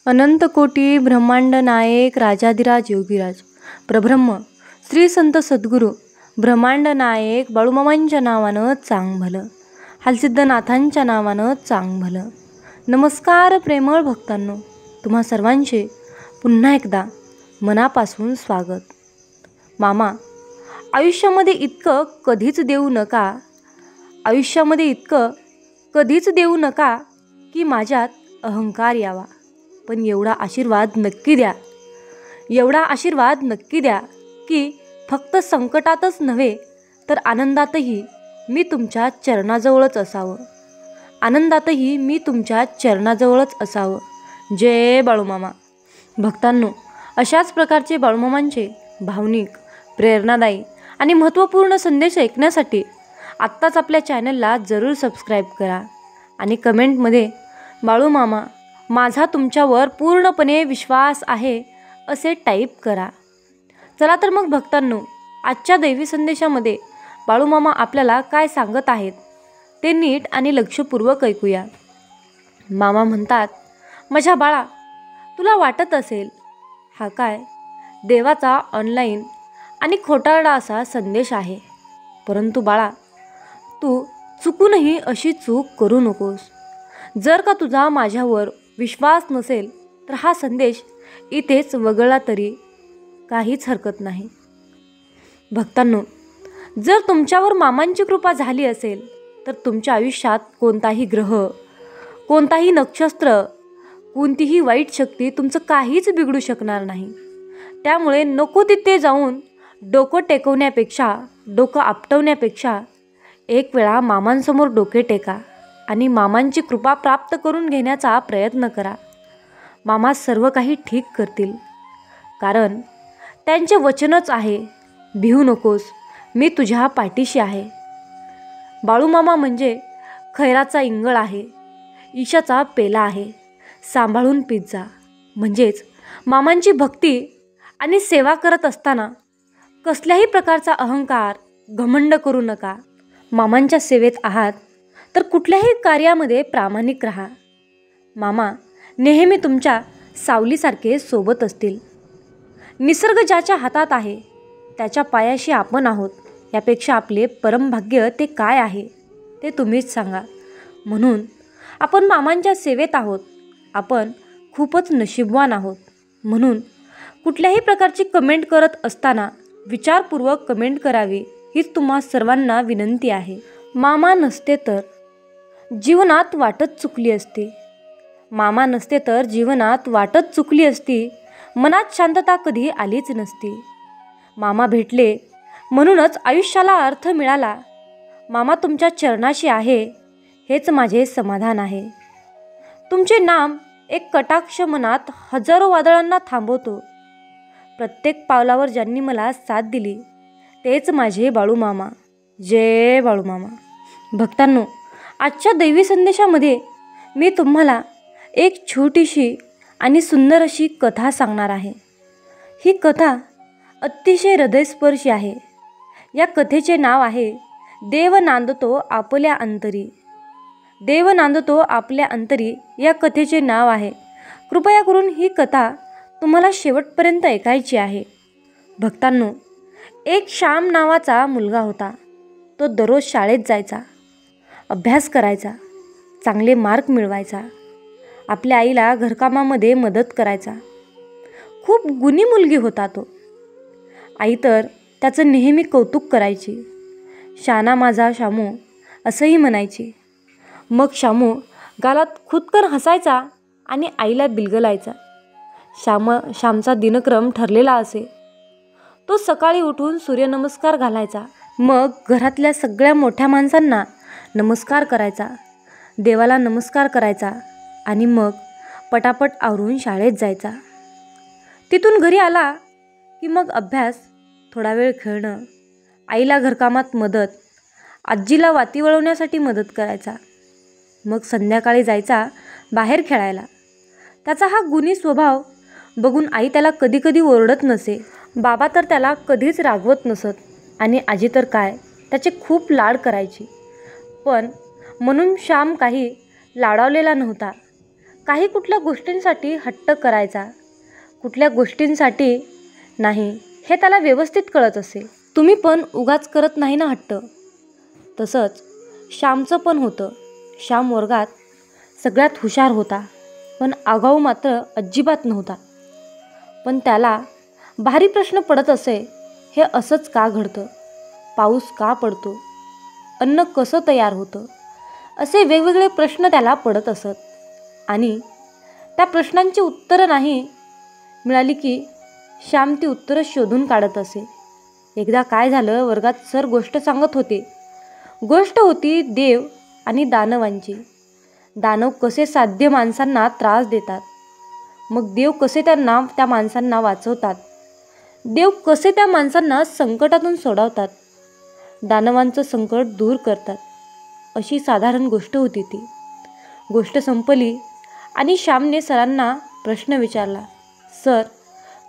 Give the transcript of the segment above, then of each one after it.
अनंत कोटी ब्रह्मांड नायक राजाधिराज योगीराज प्रब्रह्म श्री संत सद्गुरू ब्रह्मांड नायक बाळूमामांच्या नावानं चांग भलं, हालसिद्धनाथांच्या नावानं चांग भलं. नमस्कार प्रेमळ भक्तांनो, तुम्हा सर्वांचे पुन्हा एकदा मनापासून स्वागत. मामा, आयुष्यामध्ये इतकं कधीच देऊ नका, आयुष्यामध्ये इतकं कधीच देऊ नका की माझ्यात अहंकार यावा. पण एवढा आशीर्वाद नक्की द्या, एवढा आशीर्वाद नक्की द्या की फक्त संकटातच नव्हे तर आनंदातही मी तुमच्या चरणाजवळच असावं, आनंदातही मी तुमच्या चरणाजवळच असावं. जय बाळूमामा. भक्तांनो, अशाच प्रकारचे बाळूमामांचे भावनिक, प्रेरणादायी आणि महत्त्वपूर्ण संदेश ऐकण्यासाठी आत्ताच आपल्या चॅनलला जरूर सबस्क्राईब करा आणि कमेंटमध्ये बाळूमामा, माझा तुमच्यावर पूर्णपणे विश्वास आहे असे टाईप करा. चला तर मग भक्तांनो, आजच्या दैवी संदेशामध्ये बाळूमामा आपल्याला काय सांगत आहेत ते नीट आणि लक्षपूर्वक ऐकूया. मामा म्हणतात, माझ्या बाळा, तुला वाटत असेल हा काय देवाचा ऑनलाईन आणि खोटारडा असा संदेश आहे, परंतु बाळा, तू चुकूनही अशी चूक करू नकोस. जर का तुझा माझ्यावर विश्वास नसेल तर हा संदेश इथेच वगळला तरी काहीच हरकत नाही. भक्तांनो, जर तुमच्यावर मामांची कृपा झाली असेल तर तुमच्या आयुष्यात कोणताही ग्रह, कोणताही नक्षत्र, कोणतीही वाईट शक्ती तुमचं काहीच बिघडू शकणार नाही. त्यामुळे नको तिथे जाऊन डोकं टेकवण्यापेक्षा, डोकं आपटवण्यापेक्षा एक वेळा मामांसमोर डोके टेका आणि मामांची कृपा प्राप्त करून घेण्याचा प्रयत्न करा. मामा सर्व काही ठीक करतील, कारण त्यांचे वचनच आहे, भिवू नकोस, मी तुझ्या पाठीशी आहे. बाळूमामा म्हणजे खैराचा इंगळ आहे, ईशाचा पेला आहे, सांभाळून पीत जा. म्हणजेच मामांची भक्ती आणि सेवा करत असताना कसल्याही प्रकारचा अहंकार, घमंड करू नका. मामांच्या सेवेत आहात तर कुठल्याही कार्यामध्ये प्रामाणिक राहा. मामा नेहमी तुमच्या सावलीसारखे सोबत असतील. निसर्ग ज्याच्या हातात आहे त्याच्या पायाशी आपण आहोत, यापेक्षा आपले परमभाग्य ते काय आहे ते तुम्हीच सांगा. म्हणून आपण मामांच्या सेवेत आहोत, आपण खूपच नशीबवान आहोत. म्हणून कुठल्याही प्रकारची कमेंट करत असताना विचारपूर्वक कमेंट करावी हीच तुम्हा सर्वांना विनंती आहे. मामा नसते तर जीवनात वाटच चुकली असती, मामा नसते तर जीवनात वाटच चुकली असती, मनात शांतता कधी आलीच नसती. मामा भेटले म्हणूनच आयुष्याला अर्थ मिळाला. मामा तुमच्या चरणाशी आहे हेच माझे समाधान आहे. तुमचे नाम एक कटाक्ष मनात हजारो वादळांना थांबवतो. प्रत्येक पावलावर ज्यांनी मला साथ दिली तेच माझे बाळूमामा. जय बाळूमामा. भक्तांनो, आजच्या दैवी संदेशामध्ये मी तुम्हाला एक छोटीशी आणि सुंदर अशी कथा सांगणार आहे. ही कथा अतिशय हृदयस्पर्शी आहे. या कथेचे नाव आहे देव नांदतो आपल्या अंतरी. देव नांदतो आपल्या अंतरी या कथेचे नाव आहे. कृपया करून ही कथा तुम्हाला शेवटपर्यंत ऐकायची आहे. भक्तांनो, एक श्याम नावाचा मुलगा होता. तो दररोज शाळेत जायचा, अभ्यास करायचा, चांगले मार्क मिळवायचा, आपल्या आईला घरकामामध्ये मदत करायचा. खूप गुणी मुलगी होता तो. आई तर त्याचं नेहमी कौतुक करायची. शाना माझा शामू असंही म्हणायची. मग शामू गालात खुदकन हसायचा आणि आईला बिलगलायचा. श्यामचा दिनक्रम ठरलेला असे. तो सकाळी उठून सूर्यनमस्कार घालायचा, मग घरातल्या सगळ्या मोठ्या माणसांना नमस्कार करायचा, देवाला नमस्कार करायचा आणि मग पटापट आवरून शाळेत जायचा. तिथून घरी आला की मग अभ्यास, थोडा वेळ खेळणं, आईला घरकामात मदत, आजीला वाती वळवण्यासाठी मदत करायचा. मग संध्याकाळी जायचा बाहेर खेळायला. त्याचा हा गुणी स्वभाव बघून आई त्याला कधीकधी ओरडत नसे. बाबा तर त्याला कधीच रागवत नसत आणि आजी तर काय, त्याचे खूप लाड करायची. पण म्हणून श्याम काही लाडावलेला नव्हता. काही कुठल्या गोष्टींसाठी हट्ट करायचा, कुठल्या गोष्टींसाठी नाही, हे त्याला व्यवस्थित कळत असे. तुम्ही पण उगाच करत नाही ना हट्ट. तसंच श्यामचं पण होतं. श्याम वर्गात सगळ्यात हुशार होता, पण आगाऊ मात्र अजिबात नव्हता. पण त्याला भारी प्रश्न पडत असे. हे असंच का घडतं? पाऊस का पडतो? अन्न कसं तयार होतं? असे वेगवेगळे प्रश्न त्याला पडत असत. आणि त्या प्रश्नांची उत्तरं नाही मिळाली की श्याम ती उत्तरं शोधून काढत असे. एकदा काय झालं, वर्गात सर गोष्ट सांगत होते. गोष्ट होती देव आणि दानवांची. दानव कसे साध्य माणसांना त्रास देतात, मग देव कसे त्या माणसांना वाचवतात. देव कसे त्या माणसांना संकटातून सोडवतात, दानवांचं संकट दूर करतात. अशी साधारण गोष्ट होती ती. गोष्ट संपली आणि श्यामने सरांना प्रश्न विचारला, सर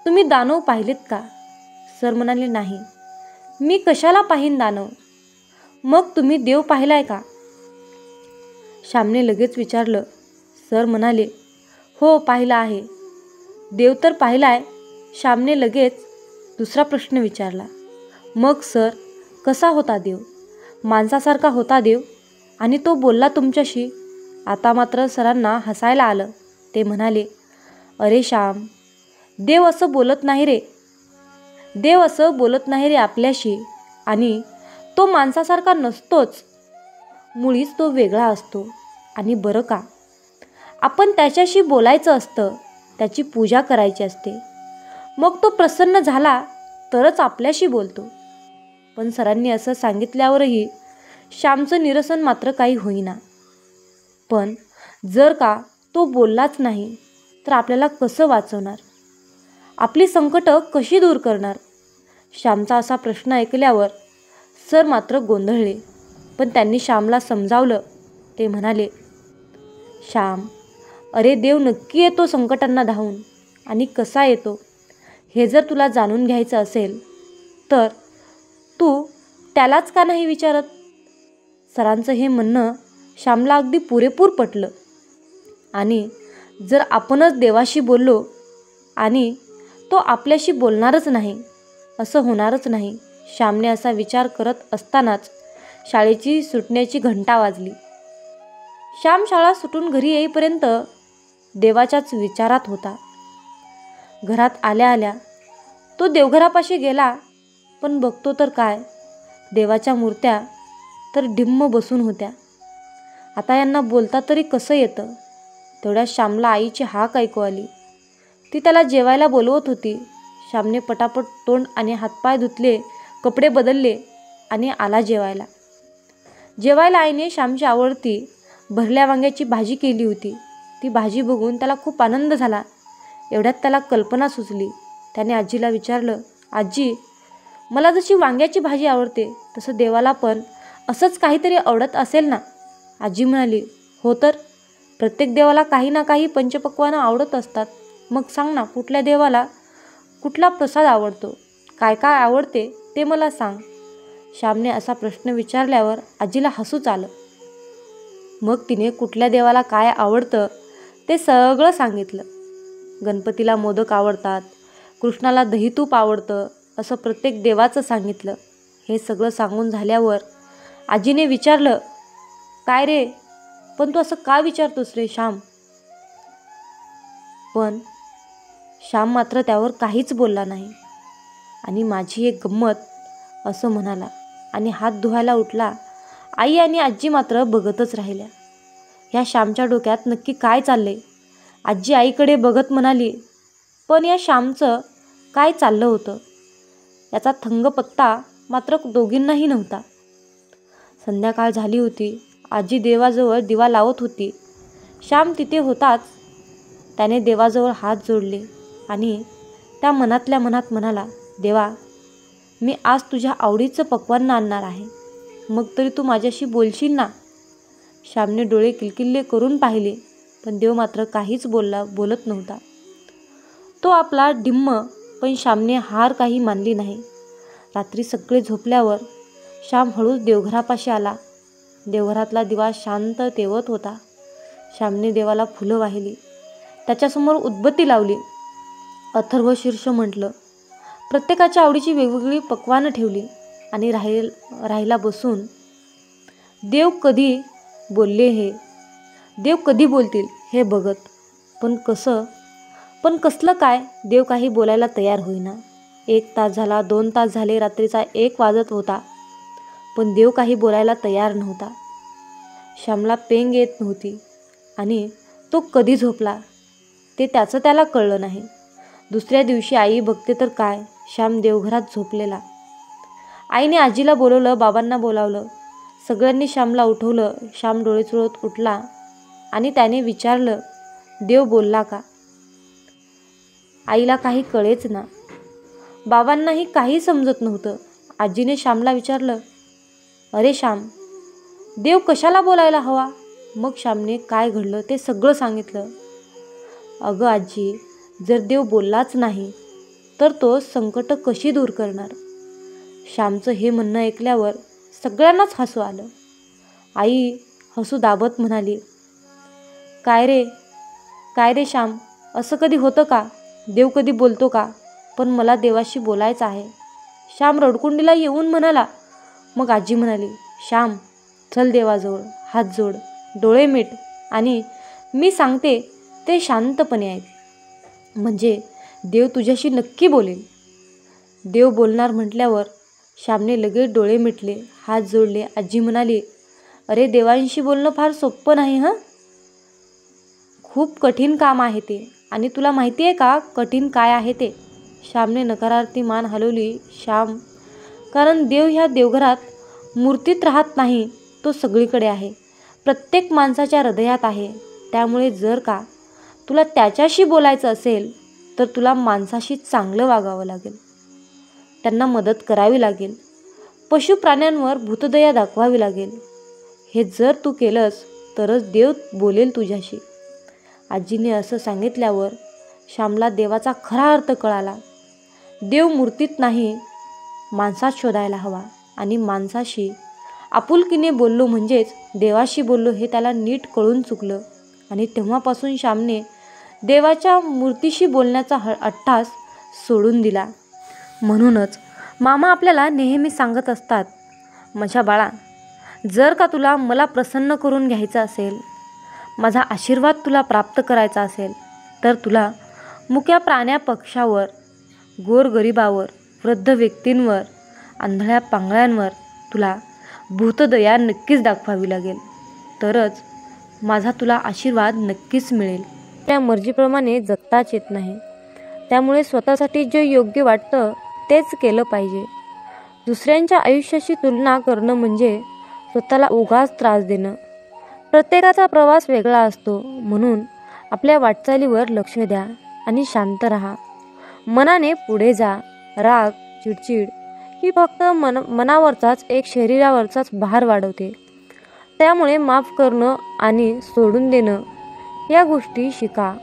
तुम्ही दानव पाहिलेत का? सर म्हणाले, नाही. मी कशाला पाहीन दानव? मग तुम्ही देव पाहिलाय का? श्यामने लगेच विचारलं. सर म्हणाले, हो पाहिला आहे. देव तर पाहिलाय. श्यामने लगेच दुसरा प्रश्न विचारला, मग सर कसा होता देव? माणसासारखा होता देव? आणि तो बोलला तुमच्याशी? आता मात्र सरांना हसायला आलं. ते म्हणाले, अरे श्याम, देव असं बोलत नाही रे. देव असं बोलत नाही रे आपल्याशी. आणि तो माणसासारखा नसतोच. मुळीच तो वेगळा असतो. आणि बरं का, आपण त्याच्याशी बोलायचं असतं, त्याची पूजा करायची असते. मग तो प्रसन्न झाला तरच आपल्याशी बोलतो. पण सरांनी असं सांगितल्यावरही श्यामचं निरसन मात्र काही होईना. पण जर का तो बोललाच नाही तर आपल्याला कसं वाचवणार? आपली संकटं कशी दूर करणार? श्यामचा असा प्रश्न ऐकल्यावर सर मात्र गोंधळले. पण त्यांनी श्यामला समजावलं. ते म्हणाले, श्याम, अरे देव नक्की येतो संकटांना धावून. आणि कसा येतो हे जर तुला जाणून घ्यायचं असेल तर तू त्यालाच का नाही विचारत? सरांचं हे म्हणणं श्यामला अगदी पुरेपूर पटलं. आणि जर आपणच देवाशी बोललो आणि तो आपल्याशी बोलणारच नाही, असं होणारच नाही. श्यामने असा विचार करत असतानाच शाळेची सुटण्याची घंटा वाजली. श्याम शाळा सुटून घरी येईपर्यंत देवाच्याच विचारात होता. घरात आल्या आल्या तो देवघरापाशी गेला. पण बघतो तर काय, देवाच्या मूर्त्या तर ढिम्म बसून होत्या. आता यांना बोलता तरी कसं येतं? तेवढ्या श्यामला आईची हाक ऐकू आली. ती त्याला जेवायला बोलवत होती. श्यामने पटापट तोंड आणि हातपाय धुतले, कपडे बदलले आणि आला जेवायला. जेवायला आईने श्यामची आवडती भरल्या वांग्याची भाजी केली होती. ती भाजी बघून त्याला खूप आनंद झाला. एवढ्यात त्याला कल्पना सुचली. त्याने आजीला विचारलं, आजी, मला जशी वांग्याची भाजी आवडते तसं देवाला पण असंच काहीतरी आवडत असेल ना? आजी म्हणाली, हो तर, प्रत्येक देवाला काही ना काही पंचपक्वान्न आवडत असतात. मग सांग ना, कुठल्या देवाला कुठला प्रसाद आवडतो? काय काय आवडते ते मला सांग. श्यामने असा प्रश्न विचारल्यावर आजीला हसूच आलं. मग तिने कुठल्या देवाला काय आवडतं ते सगळं सांगितलं. गणपतीला मोदक आवडतात, कृष्णाला दहीतूप आवडतं, असं प्रत्येक देवाचं सांगितलं. हे सगळं सांगून झाल्यावर आजीने विचारलं, काय रे, पण तू असं का विचारतोस रे श्याम? पण श्याम मात्र त्यावर काहीच बोलला नाही. आणि माझी एक गंमत, असं म्हणाला आणि हात धुवायला उठला. आई आणि आजी मात्र बघतच राहिल्या. ह्या श्यामच्या डोक्यात नक्की काय चाललंय? आजी आईकडे बघत म्हणाली, पण या श्यामचं काय चाललं होतं याचा थंग पत्ता मात्र दोघींनाही नव्हता. संध्याकाळ झाली होती. आजी देवाजवळ दिवा लावत होती. श्याम तिथे होताच. त्याने देवाजवळ हात जोडले आणि त्या मनातल्या मनात म्हणाला, देवा, मी आज तुझ्या आवडीचं पक्वान्न आणणार आहे. मग तरी तू माझ्याशी बोलशील ना? श्यामने डोळे किलकिल्ले करून पाहिले, पण देव मात्र काहीच बोलत नव्हता. तो आपला ढिम्म. पण श्यामने हार काही मानली नाही. रात्री सगळे झोपल्यावर श्याम हळूच देवघरापाशी आला. देवघरातला दिवा शांत तेवत होता. श्यामने देवाला फुलं वाहिली, त्याच्यासमोर उदबत्ती लावली, अथर्वशीर्ष म्हटलं, प्रत्येकाच्या आवडीची वेगवेगळी पक्वानं ठेवली आणि राहिला बसून. देव कधी बोलतील हे बघत. पण कसलं काय, देव काही बोलायला तयार होईना. 1 तास झाला, 2 तास झाले, रात्रीचा 1 वाजत होता, पण देव काही बोलायला तयार नव्हता. श्यामला पेंग येत नव्हती आणि तो कधी झोपला ते त्याचं त्याला कळलं नाही. दुसऱ्या दिवशी आई बघते तर काय, श्याम देवघरात झोपलेला. आईने आजीला बोलवलं, बाबांना बोलावलं, सगळ्यांनी श्यामला उठवलं. श्याम डोळे चुळत उठला आणि त्याने विचारलं, देव बोलला का? आईला काही कळेच ना, बाबांनाही काही समजत नव्हतं. आजीने श्यामला विचारलं, अरे श्याम, देव कशाला बोलायला हवा? मग श्यामने काय घडलं ते सगळं सांगितलं. अगं आजी, जर देव बोललाच नाही तर तो संकट कशी दूर करणार? श्यामचं हे म्हणणं ऐकल्यावर सगळ्यांनाच हसू आलं. आई हसू दाबत म्हणाली, काय रे श्याम, असं कधी होतं का? देव कधी बोलतो का? पण मला देवाशी बोलायचं आहे. श्याम रडकुंडीला येऊन म्हणाला. मग आजी म्हणाली, श्याम, चल देवाजवळ, हात जोड, डोळे मिट आणि मी सांगते ते शांतपणे ऐक, म्हणजे देव तुझ्याशी नक्की बोलेल. देव बोलणार म्हटल्यावर श्यामने लगेच डोळे मिटले, हात जोडले. आजी म्हणाली, अरे देवांशी बोलणं फार सोपं नाही हं, खूप कठीण काम आहे ते. आणि तुला माहिती आहे का कठीण काय आहे ते? श्यामने नकारार्थी मान हलवली. श्याम, कारण देव ह्या देवघरात मूर्तीत राहत नाही, तो सगळीकडे आहे, प्रत्येक माणसाच्या हृदयात आहे. त्यामुळे जर का तुला त्याच्याशी बोलायचं असेल तर तुला माणसाशी चांगलं वागावं लागेल, त्यांना मदत करावी लागेल, पशु प्राण्यांवर भूतदया दाखवावी लागेल. हे जर तू केलंस तरच देव बोलेल तुझ्याशी. आजीने असं सांगितल्यावर श्यामला देवाचा खरा अर्थ कळाला. देव मूर्तीत नाही, माणसात शोधायला हवा. आणि माणसाशी आपुलकीने बोललो म्हणजेच देवाशी बोललो हे त्याला नीट कळून चुकलं. आणि तेव्हापासून श्यामने देवाच्या मूर्तीशी बोलण्याचा अट्टास सोडून दिला. म्हणूनच मामा आपल्याला नेहमी सांगत असतात, माझ्या बाळा, जर का तुला मला प्रसन्न करून घ्यायचं असेल, माझा आशीर्वाद तुला प्राप्त करायचा असेल, तर तुला मुक्या प्राण्या पक्षावर, गोरगरिबावर, वृद्ध व्यक्तींवर, आंधळ्या पांगळ्यांवर तुला भूतदया नक्कीच दाखवावी लागेल. तरच माझा तुला आशीर्वाद नक्कीच मिळेल. त्या मर्जीप्रमाणे जगताच येत नाही. त्यामुळे स्वतःसाठी जे योग्य वाटतं तेच केलं पाहिजे. दुसऱ्यांच्या आयुष्याशी तुलना करणं म्हणजे स्वतःला उगाच त्रास देणं. प्रत्येकाचा प्रवास वेगळा असतो, म्हणून आपल्या वाटचालीवर लक्ष द्या आणि शांत राहा. मनाने पुढे जा. राग, चिडचिड ही फक्त मनावरचाच एक शरीरावरचाच भार वाढवते. त्यामुळे माफ करणं आणि सोडून देणं या गोष्टी शिका.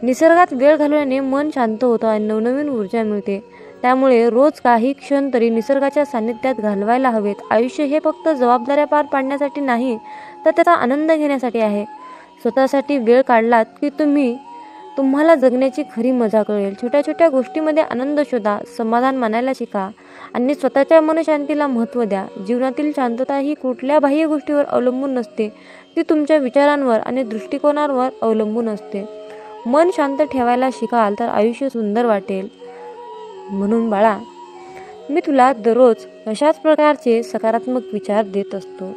निसर्गात वेळ घालवल्याने मन शांत होतं आणि नवनवीन ऊर्जा मिळते. त्यामुळे रोज काही क्षण तरी निसर्गाच्या सान्निध्यात घालवायला हवेत. आयुष्य हे फक्त जबाबदाऱ्या पार पाडण्यासाठी नाही, तर त्याचा आनंद घेण्यासाठी आहे. स्वतःसाठी वेळ काढलात की तुम्हाला जगण्याची खरी मजा कळेल. छोट्या छोट्या गोष्टींमध्ये आनंद शोधा, समाधान मानायला शिका आणि स्वतःच्या मनशांतीला महत्त्व द्या. जीवनातील शांतता ही कुठल्या बाह्य गोष्टीवर अवलंबून नसते, ती तुमच्या विचारांवर आणि दृष्टिकोनावर अवलंबून असते. मन शांत ठेवायला शिकाल तर आयुष्य सुंदर वाटेल. म्हणून बाळा, मी तुला दररोज अशाच प्रकारचे सकारात्मक विचार देत असतो.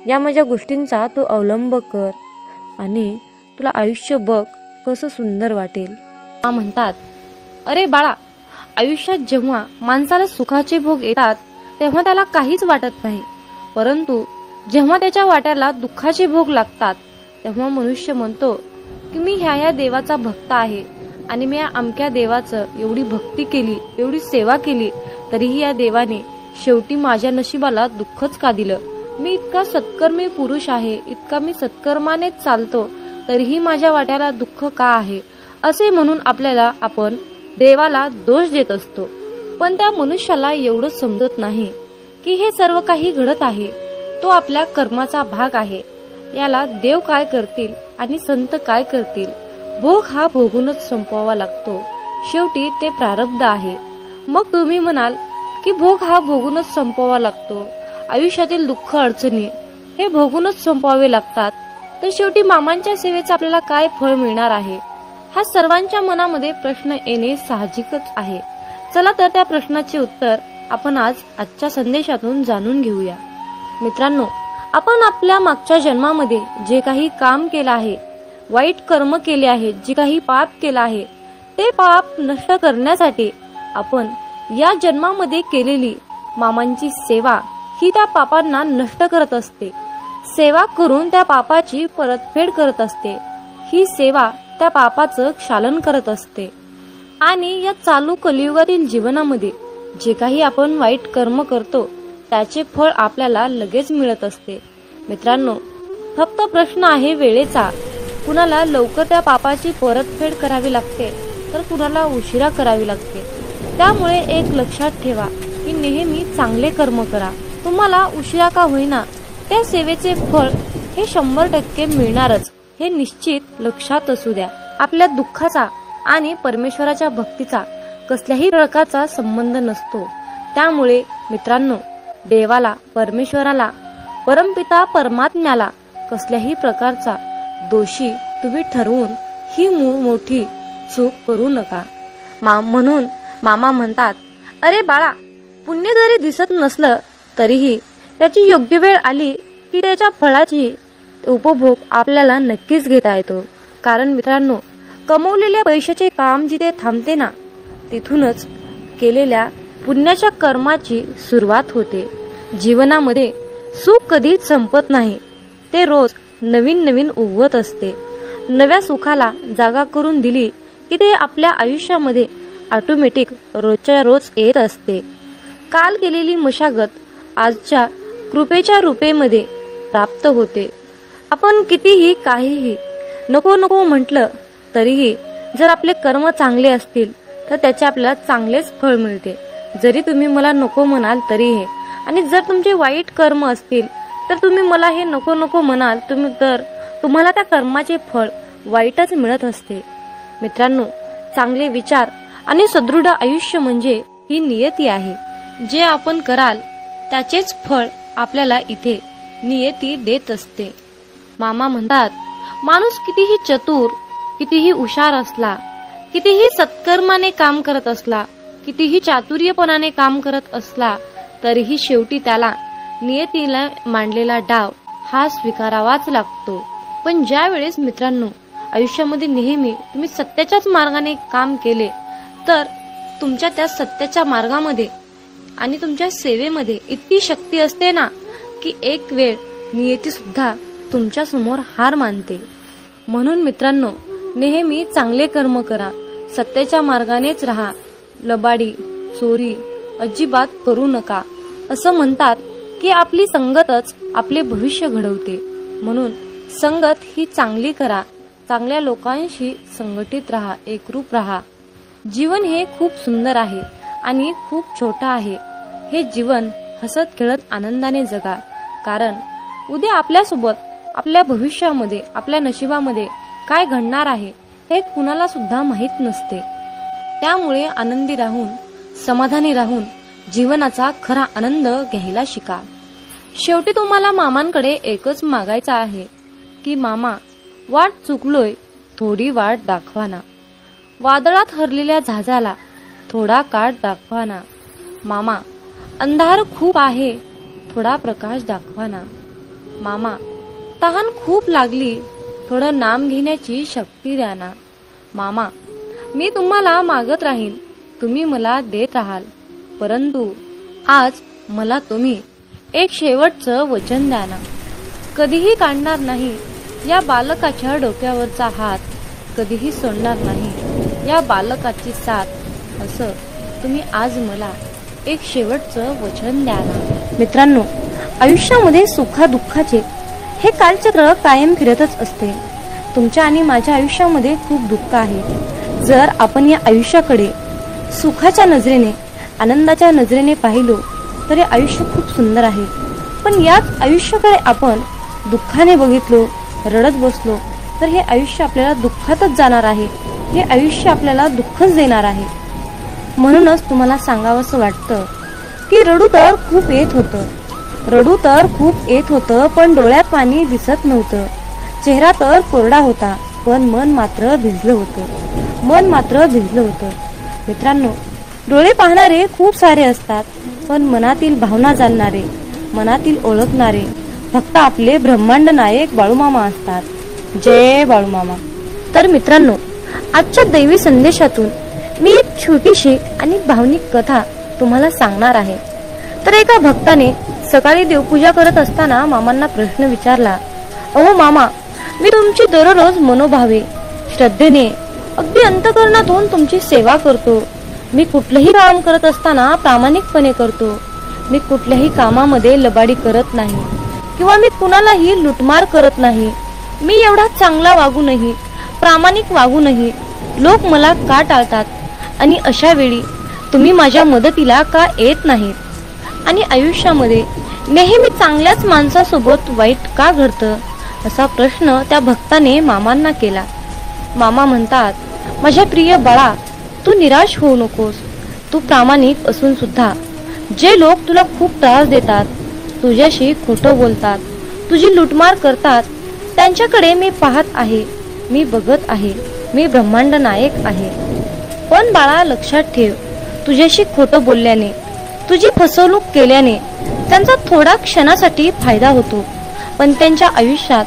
या माझ्या गोष्टींचा तू अवलंब कर आणि तुला आयुष्य बघ कसं सुंदर वाटेल. म्हणतात, अरे बाळा, आयुष्यात जेव्हा माणसाला सुखाचे भोग येतात तेव्हा त्याला काहीच वाटत नाही, परंतु जेव्हा त्याच्या वाट्याला दुःखाचे भोग लागतात तेव्हा मनुष्य म्हणतो की मी ह्या देवाचा भक्त आहे आणि मी या अमक्या देवाचं एवढी भक्ती केली, एवढी सेवा केली, तरीही या देवाने शेवटी माझ्या नशिबाला दुःखच का दिलं? मी इतका सत्कर्मी पुरुष आहे, इतका मी सत्कर्मानेच चालतो, तरीही माझ्या वाट्याला दुःख का आहे? असे म्हणून आपण देवाला दोष देत असतो. पण त्या मनुष्याला एवढंच समजत नाही की हे सर्व काही घडत आहे, तो आपल्या कर्माचा भाग आहे. याला देव काय करतील आणि संत काय करतील, भोग हा भोगूनच संपवावा लागतो, शेवटी ते प्रारब्ध आहे. मग तुम्ही म्हणाल की भोग हा भोगूनच संपवावा लागतो, आयुष्यातील दुःख अडचणी हे भोगूनच संपवावे लागतात, तर शेवटी मामांच्या सेवेचं आपल्याला काय फळ मिळणार आहे? हा सर्वांच्या मनामध्ये प्रश्न येणे साहजिकच आहे. चला तर त्या प्रश्नाचे उत्तर आपण आजच्या संदेशातून जाणून घेऊया. मित्रांनो, आपण आपल्या मागच्या जन्मामध्ये जे काही काम केलं आहे, वाईट कर्म केले आहेत, जे काही पाप केलं आहे, ते पाप नष्ट करण्यासाठी आपण या जन्मामध्ये केलेली मामांची सेवा ही त्या पापांना नष्ट करत असते. सेवा करून त्या पापाची परतफेड करत असते. ही सेवा त्या पापाचं क्षालन करत असते. आणि या चालू कलियुगातील जीवनामध्ये जे काही आपण वाईट कर्म करतो त्याचे फळ आपल्याला लगेच मिळत असते. मित्रांनो, फक्त प्रश्न आहे वेळेचा. कुणाला लवकर त्या पापाची परतफेड करावी लागते, तर कुणाला उशिरा करावी लागते. त्यामुळे एक लक्षात ठेवा की नेहमी चांगले कर्म करा. तुम्हाला उशिरा का होईना त्या सेवेचे फळ हे 100% मिळणारच, हे निश्चित लक्षात असू द्या. आपल्या दुःखाचा आणि परमेश्वराच्या भक्तीचा कसल्याही प्रकारचा संबंध नसतो. त्यामुळे मित्रांनो, देवाला, परमेश्वराला, परमपिता परमात्म्याला कसल्याही प्रकारचा दोषी तुम्ही ठरवून ही मोठी चूक करू नका. म्हणून मामा म्हणतात, अरे बाळा, पुण्य जरी दिसत नसलं तरीही त्याची योग्य वेळ आली की त्याच्या फळाची उपभोग आपल्याला नक्कीच घेता येतो. कारण मित्रांनो, कमवलेल्या पैशाचे काम जिथे थांबते ना, तिथूनच केलेल्या पुण्याच्या कर्माची सुरुवात होते. जीवनामध्ये सुख कधीच संपत नाही, ते रोज नवीन नवीन उगवत असते. नव्या सुखाला जागा करून दिली की ते आपल्या आयुष्यामध्ये ऑटोमॅटिक रोजच्या रोज येत असते. काल केलेली मशागत आजच्या कृपेच्या रूपेमध्ये प्राप्त होते. आपण कितीही काहीही नको नको म्हटलं तरीही जर आपले कर्म चांगले असतील तर त्याचे आपल्याला चांगलेच फळ मिळते. जरी तुम्ही मला नको म्हणाल तरीही, आणि जर तुमचे वाईट कर्म असतील तर तुम्ही मला हे नको नको म्हणाल तर तुम्हाला त्या कर्माचे फळ वाईटच मिळत असते. मित्रांनो, चांगले विचार आणि सदृढ आयुष्य म्हणजे ही नियती आहे. जे आपण कराल त्याचेच फळ आपल्याला इथे नियती देत असते. मामा म्हणतात, माणूस कितीही चतुर, कितीही हुशार असला, कितीही सत्कर्माने काम करत असला, कितीही चातुर्यपणाने काम करत असला, तरीही शेवटी त्याला नियतीला मांडलेला डाव हा स्वीकारावाच लागतो. पण ज्या वेळेस मित्रांनो आयुष्यामध्ये नेहमी तुम्ही सत्याच्याच मार्गाने काम केले, तर तुमच्या त्या सत्याच्या मार्गामध्ये आणि तुमच्या सेवेमध्ये इतकी शक्ती असते ना की एक वेळ नियती सुद्धा तुमच्या समोर हार मानते. म्हणून मित्रांनो, नेहमी चांगले कर्म करा, सत्याच्या मार्गानेच राहा, लबाडी चोरी अजिबात करू नका. असं म्हणतात की आपली संगतच आपले भविष्य घडवते. म्हणून संगत ही चांगली करा, चांगल्या लोकांशी संघटित राहा, एकरूप राहा. जीवन हे खूप सुंदर आहे आणि खूप छोटा आहे. हे जीवन हसत खेळत आनंदाने जगा, कारण उद्या आपल्यासोबत, आपल्या भविष्यामध्ये, आपल्या नशिबामध्ये काय घडणार आहे हे कुणाला सुद्धा माहीत नसते. त्यामुळे आनंदी राहून, समाधानी राहून जीवनाचा खरा आनंद घ्यायला शिका. शेवटी तुम्हाला मामांकडे एकच मागायचं आहे की मामा, वाट चुकलोय, थोडी वाट दाखवा ना. वादळात हरलेल्या जहाजाला थोडा काठ दाखवा ना. मामा, अंधार खूप आहे, थोडा प्रकाश दाखवा ना. मामा, तहान खूप लागली, थोडं नाम घेण्याची शक्ती द्या ना. मामा, मी तुम्हाला मागत राहीन, तुम्ही मला देत राहाल, परंतु आज मला तुम्ही एक शेवटचं वचन द्या ना. कधीही काढणार नाही या बालकाच्या डोक्यावरचा हात, कधीही सोडणार नाही या बालकाची साथ, असं तुम्ही आज मला एक शेवटचं वचन द्या ना. मित्रांनो, आयुष्यामध्ये सुखादुःखाचे हे कालचक्र कायम फिरतच असते. तुमच्या आणि माझ्या आयुष्यामध्ये खूप दुःख आहे. जर आपण या आयुष्याकडे सुखाच्या नजरेने, आनंदाच्या नजरेने पाहिलो तर हे आयुष्य खूप सुंदर आहे. पण याच आयुष्याकडे आपण दुःखाने बघितलो, रडत बसलो तर हे आयुष्य आपल्याला दुःखातच जाणार आहे. हे आयुष्य आपल्याला दुःखच देणार आहे. म्हणूनच तुम्हाला सांगावंसं वाटतं की रडू तर खूप येत होतं, पण डोळ्यात पाणी दिसत नव्हतं. चेहरा तर कोरडा होता, पण मन मात्र भिजलं होतं. मित्रांनो, डोळे पाहणारे खूप सारे असतात, पण मनातील भावना जाणणारे, मनातील ओळखणारे फक्त आपले ब्रह्मांड नायक बाळूमामा असतात. जय बाळूमामा. तर मित्रांनो, आजच्या दैवी संदेशातून मी एक छोटीशी आणि भावनिक कथा तुम्हाला सांगणार आहे. तर एका भक्ताने सकाळी देवपूजा करत असताना मामांना प्रश्न विचारला, अहो मामा, मी तुमची दररोज मनोभावे, श्रद्धेने, अगदी अंतःकरणातून तुमची सेवा करतो. मी कुठलंही काम करत असताना प्रामाणिकपणे करतो. मी कुठल्याही कामामध्ये लबाडी करत नाही किंवा मी कुणालाही लुटमार करत नाही. मी एवढा चांगला वागूनही, प्रामाणिक वागूनही लोक मला का टाळतात आणि अशा वेळी तुम्ही माझ्या मदतीला का येत नाहीत? आणि आयुष्यामध्ये नेहमी चांगल्याच माणसासोबत वाईट का घडतं, असा प्रश्न त्या भक्ताने मामांना केला. मामा म्हणतात, माझ्या प्रिय बाळा, तू निराश होऊ नकोस. तू प्रामाणिक असून सुद्धा जे लोक तुला खूप त्रास देतात, तुझ्याशी खोटं बोलतात, तुझी लुटमार करतात, त्यांच्याकडे मी पाहत आहे, मी बघत आहे. मी ब्रह्मांड नायक आहे. पण बाळा, लक्षात ठेव, तुझ्याशी खोटं बोलल्याने, तुझी फसवणूक केल्याने त्यांचा थोडा क्षणासाठी फायदा होतो, पण त्यांच्या आयुष्यात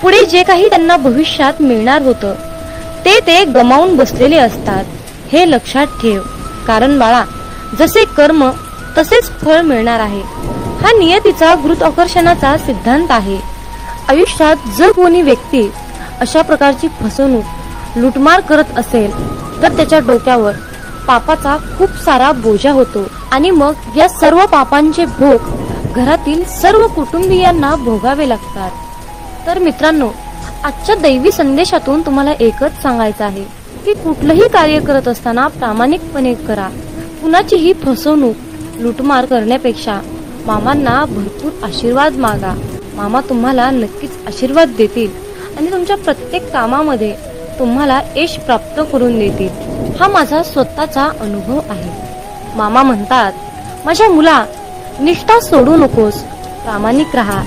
पुढे जे काही त्यांना भविष्यात मिळणार होतं ते गमावून बसलेले असतात. हे लक्षात ठेव. कारण बाळा, जसे कर्म तसेच फळ मिळणार आहे. हा नियतीचा गुरुत्वाकर्षणाचा सिद्धांत आहे. आयुष्यात जर कोणी व्यक्ती अशा प्रकारची फसवणूक, लुटमार करत असेल तर त्याच्या डोक्यावर पापाचा खूप सारा बोजा होतो आणि मग या सर्व पापांचे भोग घरातील सर्व कुटुंबियांना भोगावे लागतात. तर मित्रांनो, आजच्या दैवी संदेशातून तुम्हाला एकच सांगायचं आहे की कुठलंही कार्य करत असताना प्रामाणिकपणे करा. कुणाचीही फसवणूक, लुटमार करण्यापेक्षा मामांना भरपूर आशीर्वाद मागा. मामा तुम्हाला नक्कीच आशीर्वाद देतील आणि तुमच्या प्रत्येक कामामध्ये तुम्हाला यश प्राप्त करून देतील. हा माझा स्वतःचा अनुभव आहे. मामा म्हणतात, माझ्या मुला, निष्ठा सोडू नकोस, प्रामाणिक राहा,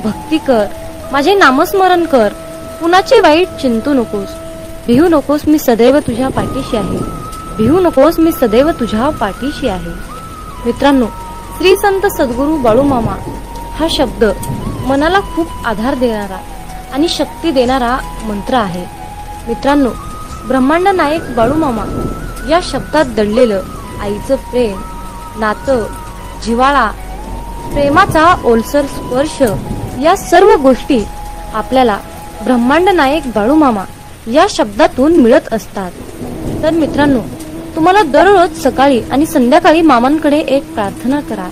भक्ती कर, माझे नामस्मरण कर, कुणाचे वाईट चिंतू नकोस. भिवू नकोस, मी सदैव तुझ्या पाठीशी आहे. भिवू नकोस, मी सदैव तुझ्या पाठीशी आहे. मित्रांनो, श्री संत सद्गुरू बाळूमामा हा शब्द मनाला खूप आधार देणारा आणि शक्ती देणारा मंत्र आहे. मित्रांनो, ब्रह्मांड नायक बाळूमामा या शब्दात दडलेलं आईचं प्रेम, नातं, जिव्हाळा, प्रेमाचा ओलसर स्पर्श, या सर्व गोष्टी आपल्याला ब्रह्मांड नायक बाळूमामा या शब्दातून मिळत असतात. तर मित्रांनो, तुम्हाला दररोज सकाळी आणि संध्याकाळी मामांकडे एक प्रार्थना करा.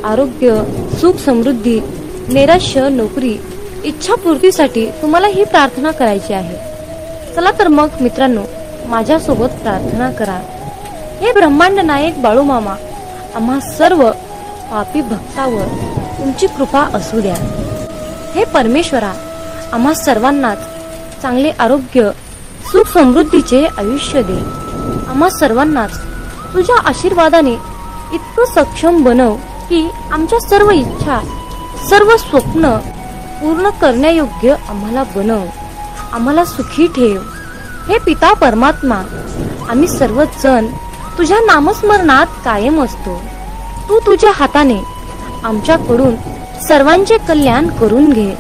आरोग्य, सुख, समृद्धी, नैराश्य, नोकरी, इच्छापूर्तीसाठी तुम्हाला ही प्रार्थना करायची आहे. चला तर मग मित्रांनो, माझ्यासोबत प्रार्थना करा. हे ब्रह्मांड नायक बाळूमामा, आम्हा सर्व पापी भक्तावर तुमची कृपा असू द्या. हे परमेश्वरा, आम्हा सर्वांनाच चांगले आरोग्य, सुख, समृद्धीचे आयुष्य दे. आम्हा सर्वांनाच तुझ्या आशीर्वादाने इतकं सक्षम बनव की आमच्या सर्व इच्छा, सर्व स्वप्न पूर्ण करण्यायोग्य आम्हाला बनव. आम्हाला सुखी ठेव. हे पिता परमात्मा, आम्ही सर्वजण तुझ्या नामस्मरणात कायम असतो. तू तुझ्या हाताने आमच्याकडून सर्वांचे कल्याण करून घे.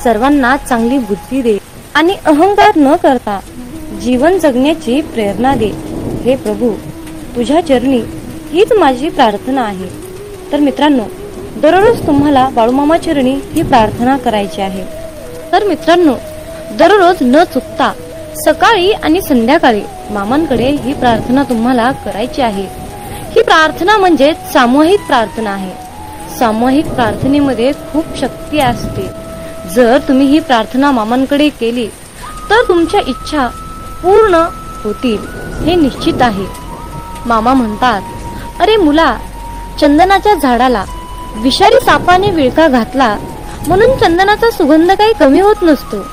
सर्वांना चांगली बुद्धी दे आणि अहंकार न करता जीवन जगण्याची प्रेरणा दे. हे प्रभू, तुझ्या चरणी हीच माझी प्रार्थना आहे. तर मित्रांनो, दररोज तुम्हाला बाळूमामा चरणी ही प्रार्थना करायची आहे. तर मित्रांनो, दररोज न चुकता सकाळी आणि संध्याकाळी मामांकडे ही प्रार्थना तुम्हाला करायची आहे. ही प्रार्थना म्हणजे सामूहिक प्रार्थना आहे. सामूहिक प्रार्थनेमध्ये खूप शक्ती असते. जर तुम्ही ही प्रार्थना मामांकडे केली तर तुमच्या इच्छा पूर्ण होतील, हे निश्चित आहे. मामा म्हणतात, अरे मुला, चंदनाच्या झाडाला विषारी सापाने विळखा घातला म्हणून चंदनाचा सुगंध काही कमी होत नसतो.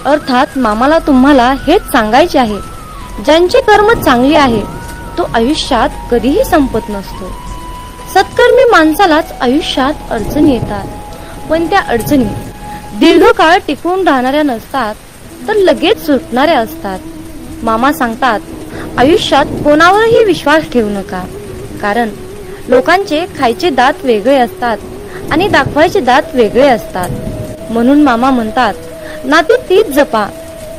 अर्थात मामाला तुम्हाला हेच सांगायचे आहे, ज्यांचे कर्म चांगले आहे तो आयुष्यात कधीही संपत नसतो. सत्कर्मी माणसालाच आयुष्यात अडचणी येतात, पण त्या अडचणी दीर्घकाळ टिकून राहणाऱ्या नसतात, तर लगेच सुटणाऱ्या असतात. मामा सांगतात, आयुष्यात कोणावरही विश्वास ठेवू नका, कारण लोकांचे खायचे दात वेगळे असतात आणि दाखवायचे दात वेगळे असतात. म्हणून मामा म्हणतात, नाती तीच जपा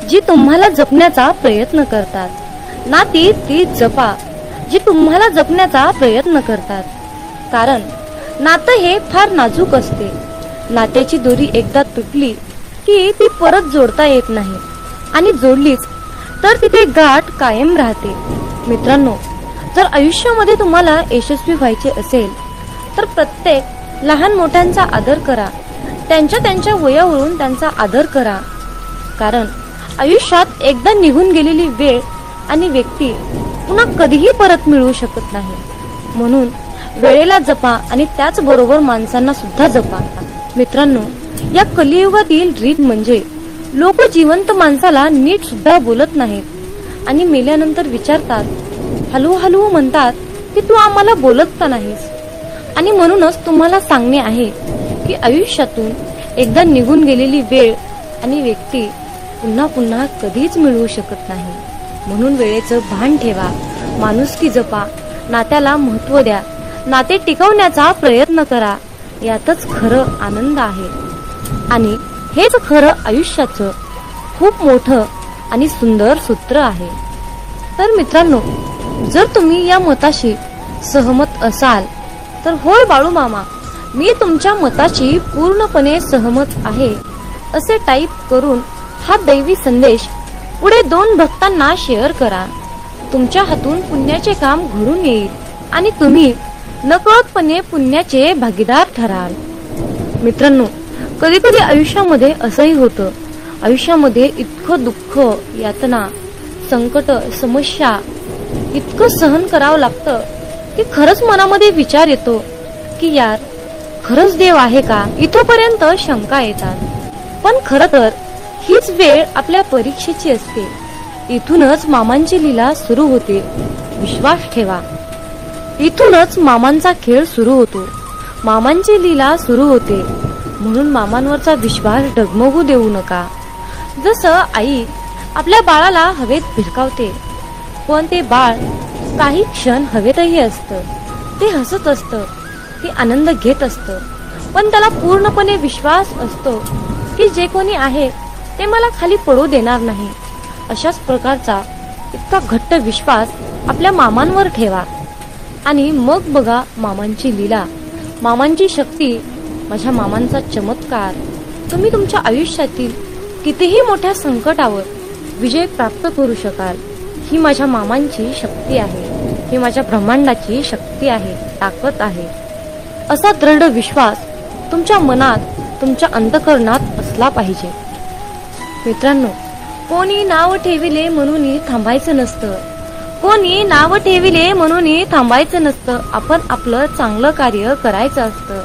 जी तुम्हाला जपण्याचा प्रयत्न करतात. नाती तीच जपा जी तुम्हाला जपण्याचा प्रयत्न करतात. कारण नातं हे फार नाजूक असते. नात्याची दोरी एकदा तुटली की ती परत जोडता येत नाही, आणि जोडलीच तर तिथे गाठ कायम राहते. मित्रांनो, जर आयुष्यामध्ये तुम्हाला यशस्वी व्हायचे असेल तर प्रत्येक लहान मोठ्यांचा आदर करा. त्यांच्या वयावरून त्यांचा आदर करा. कारण आयुष्यात एकदा निघून गेलेली वेळ आणि व्यक्ती पुन्हा कधीही परत मिळू शकत नाही. म्हणून वेळेला जपा आणि त्याचबरोबर माणसांना सुद्धा जपा. मित्रांनो, या कलियुगातील रीत म्हणजे लोक जिवंत माणसाला नीट सुद्धा बोलत नाहीत आणि मेल्यानंतर विचारतात, हलू हलू म्हणतात की तू आम्हाला बोलत का नाहीस. आणि म्हणूनच तुम्हाला सांगणे आहे की आयुष्यातून एकदा निघून गेलेली वेळ आणि व्यक्ती पुन्हा पुन्हा कधीच मिळवू शकत नाही. म्हणून वेळेचं भान ठेवा, माणुसकी जपा, नात्याला महत्त्व द्या, नाते टिकवण्याचा प्रयत्न करा. यातच खरं आनंद आहे आणि हेच खरं आयुष्याचं खूप मोठं आणि सुंदर सूत्र आहे. तर मित्रांनो, जर तुम्ही या मताशी सहमत असाल तर होय बाळू मामा, मी तुमच्या मताशी पूर्णपणे सहमत आहे असे टाईप करून हा दैवी संदेश पुढे 2 भक्तांना शेअर करा. तुमच्या हातून पुण्याचे काम घडून येईल आणि तुम्ही नकळतपणे पुण्याचे भागीदार ठराल. मित्रांनो, कधी कधी आयुष्यामध्ये असंही होतं. आयुष्यामध्ये इतकं दुःख, यातना, संकट, समस्या इतकं सहन करावं लागतं की खरंच मनामध्ये विचार येतो की यार, खरंच देव आहे का, इथपर्यंत शंका येतात. पण खरं तर हीच वेळ आपल्या परीक्षेची असते. इथूनच मामांची लीला सुरू होते. विश्वास ठेवा, इथूनच मामांचा खेळ सुरू होतो. मामांची लीला सुरू होते. म्हणून मामांवरचा विश्वास डगमगू देऊ नका. जसं आई आपल्या बाळाला हवेत भिरकावते, पण ते बाळ काही क्षण हवेतही असतं. ते हसत असतं, ते आनंद घेत असतं, पण त्याला पूर्णपणे विश्वास असतो की जे कोणी आहे ते मला खाली पडू देणार नाही. अशाच प्रकारचा इतका घट्ट विश्वास आपल्या मामांवर ठेवा आणि मग बघा मामांची लीला, मामांची शक्ती, माझ्या मामांचा चमत्कार. तुम्ही तुमच्या आयुष्यातील कितीही मोठ्या संकटावर विजय प्राप्त करू शकाल. ही माझ्या मामांची शक्ती आहे, ही माझ्या ब्रह्मांडाची शक्ती आहे, ताकद आहे. असा दृढ विश्वास तुमच्या मनात, तुमच्या अंतःकरणात असला पाहिजे. मित्रांनो, कोणी नाव ठेविले म्हणून थांबायचं नसतं. कोणी नाव ठेविले म्हणून थांबायचं नसतं. आपण आपलं चांगलं कार्य करायचं असतं.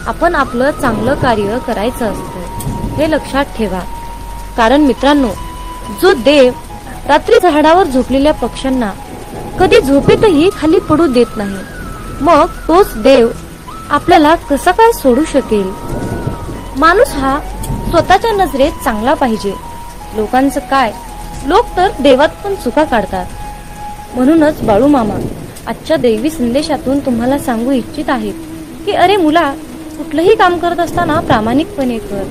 आपण आपलं चांगलं कार्य करायचं असतं, हे लक्षात ठेवा. कारण मित्रांनो, जो देव रात्री झाडावर झोपलेल्या पक्ष्यांना कधी झोपेतही खाली पडू देत नाही, मग तोच देव आपल्याला कसा काय सोडू शकेल. माणूस हा स्वतःच्या नजरेत चांगला पाहिजे. लोकांचं काय, लोक तर देवात पण चुका काढतात. म्हणूनच बाळू मामा आजच्या दैवी संदेशातून तुम्हाला सांगू इच्छित आहेत की अरे मुला, कुठलंही काम करत असताना प्रामाणिकपणे कर.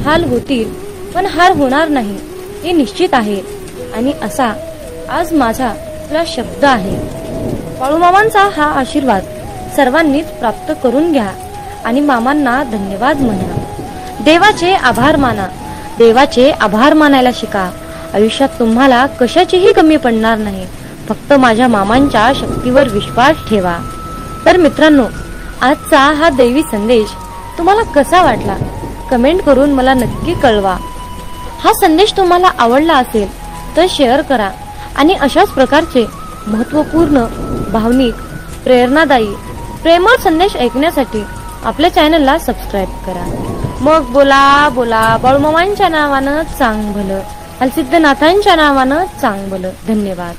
हाल होतील पण हार होणार नाही, हे निश्चित आहे. आणि असा आज माझा तुला शब्द आहे. बाळू मामांचा हा आशीर्वाद सर्वांनीच प्राप्त करून घ्या आणि मामांना धन्यवाद म्हणा. देवाचे आभार माना. देवाचे आभार मानायला शिका. आयुष्यात तुम्हाला कशाचीही कमी पडणार नाही. फक्त माझ्या मामांच्या शक्तीवर विश्वास ठेवा. तर मित्रांनो, आजचा हा दैवी संदेश तुम्हाला कसा वाटला कमेंट करून मला नक्की कळवा. हा संदेश तुम्हाला आवडला असेल तर शेअर करा आणि अशाच प्रकारचे महत्त्वपूर्ण, भावनिक, प्रेरणादायी, प्रेमळ संदेश ऐकण्यासाठी आपल्या चॅनलला सबस्क्राईब करा. मग बोला बोला बाळूमामांच्या नावानं चांग भलं, हलसिद्धनाथांच्या नावानं चांग भलं. धन्यवाद.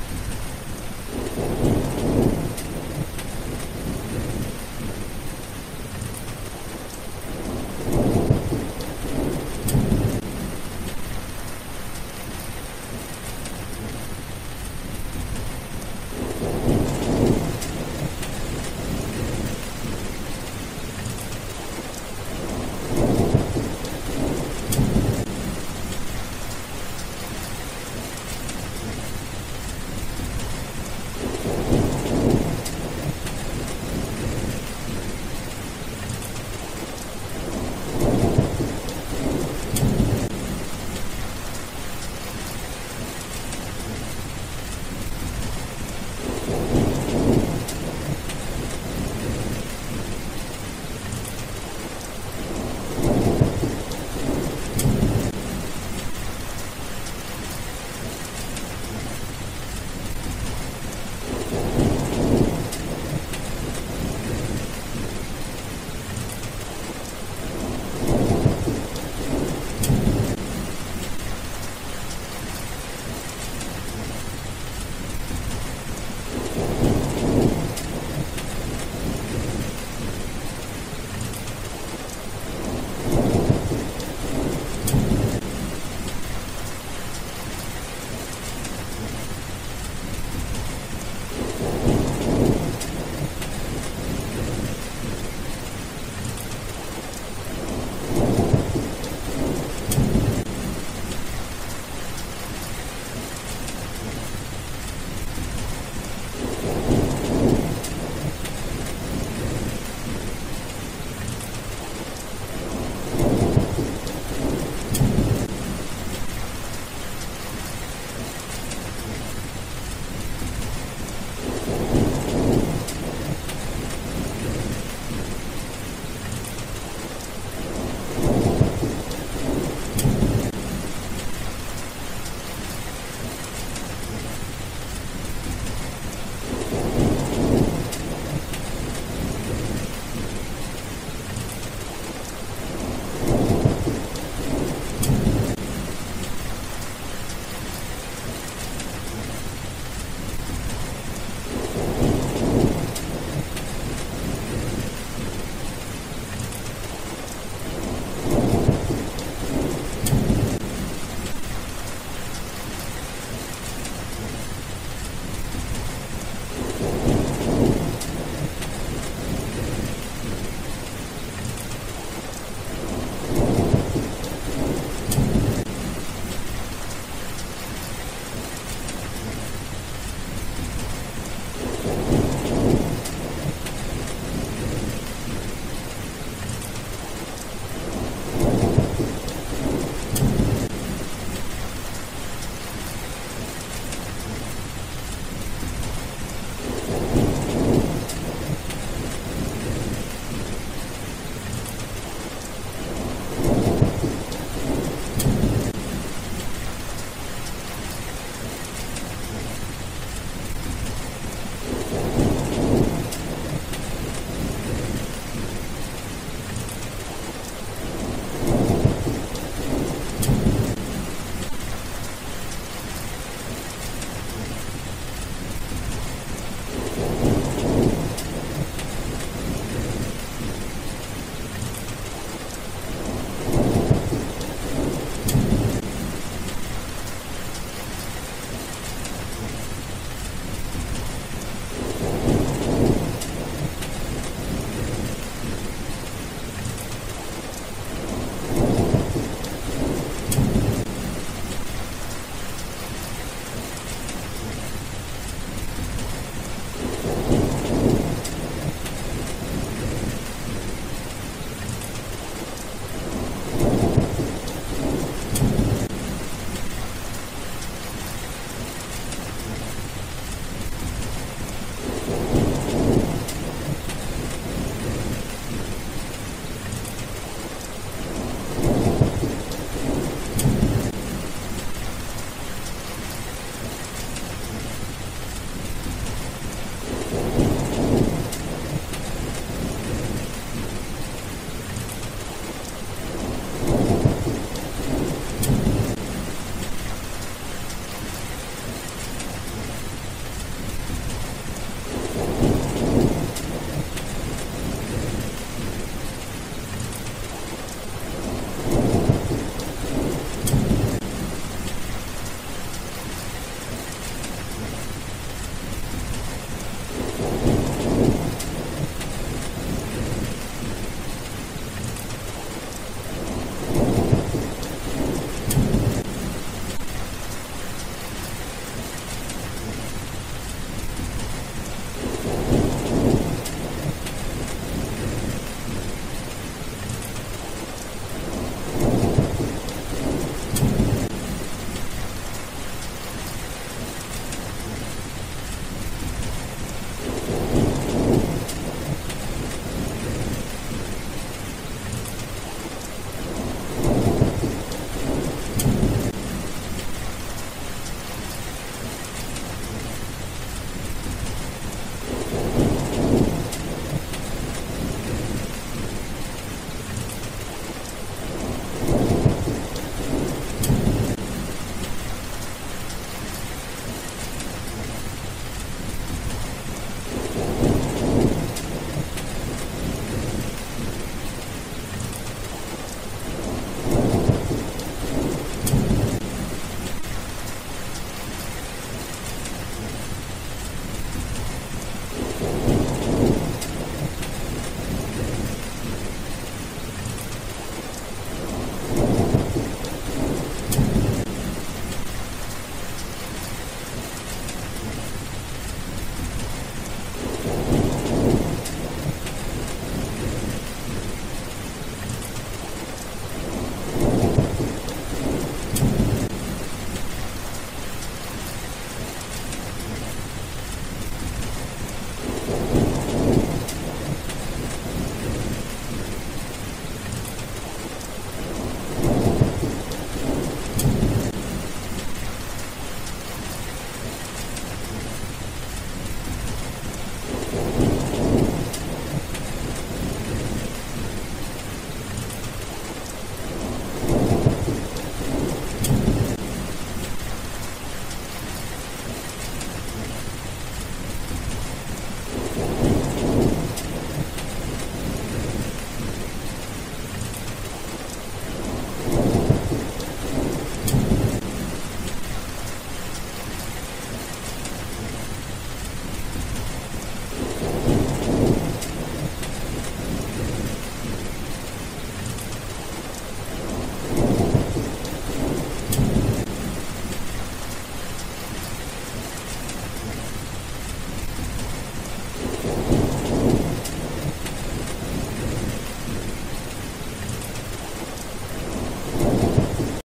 आहे.